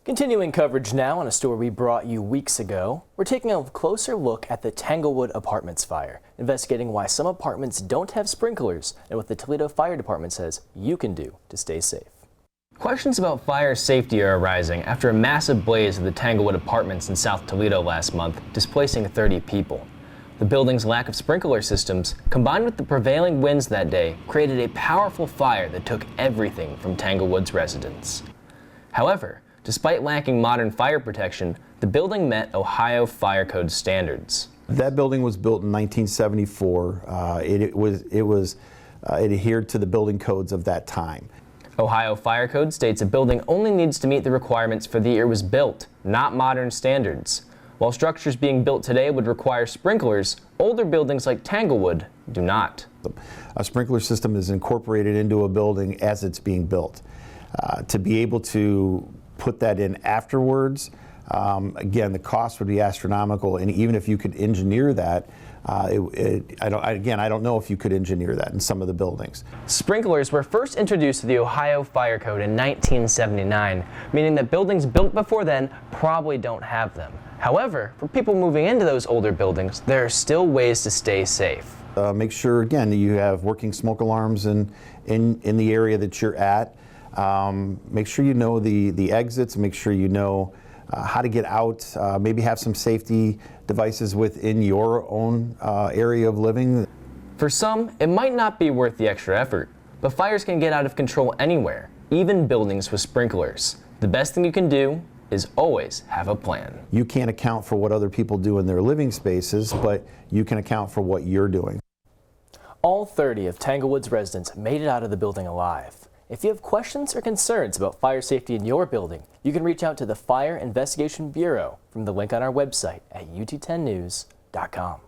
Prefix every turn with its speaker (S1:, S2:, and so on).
S1: Continuing coverage now on a story we brought you weeks ago. We're taking a closer look at the Tanglewood Apartments fire, investigating why some apartments don't have sprinklers and what the Toledo Fire Department says you can do to stay safe. Questions about fire safety are arising after a massive blaze at the Tanglewood Apartments in South Toledo last month, displacing 30 people. The building's lack of sprinkler systems, combined with the prevailing winds that day, created a powerful fire that took everything from Tanglewood's residents. However, despite lacking modern fire protection, the building met Ohio Fire Code standards.
S2: That building was built in 1974. It adhered to the building codes of that time.
S1: Ohio Fire Code states a building only needs to meet the requirements for the year it was built, not modern standards. While structures being built today would require sprinklers, older buildings like Tanglewood do not.
S2: A sprinkler system is incorporated into a building as it's being built. To be able to put that in afterwards, again, the cost would be astronomical, and even if you could engineer that, I don't know if you could engineer that in some of the buildings.
S1: Sprinklers were first introduced to the Ohio Fire Code in 1979, meaning that buildings built before then probably don't have them. However, for people moving into those older buildings, there are still ways to stay safe.
S2: Make sure, again, that you have working smoke alarms in the area that you're at. Make sure you know the exits, make sure you know how to get out, maybe have some safety devices within your own area of living.
S1: For some, it might not be worth the extra effort, but fires can get out of control anywhere, even buildings with sprinklers. The best thing you can do is always have a plan.
S2: You can't account for what other people do in their living spaces, but you can account for what you're doing.
S1: All 30 of Tanglewood's residents made it out of the building alive. If you have questions or concerns about fire safety in your building, you can reach out to the Fire Investigation Bureau from the link on our website at ut10news.com.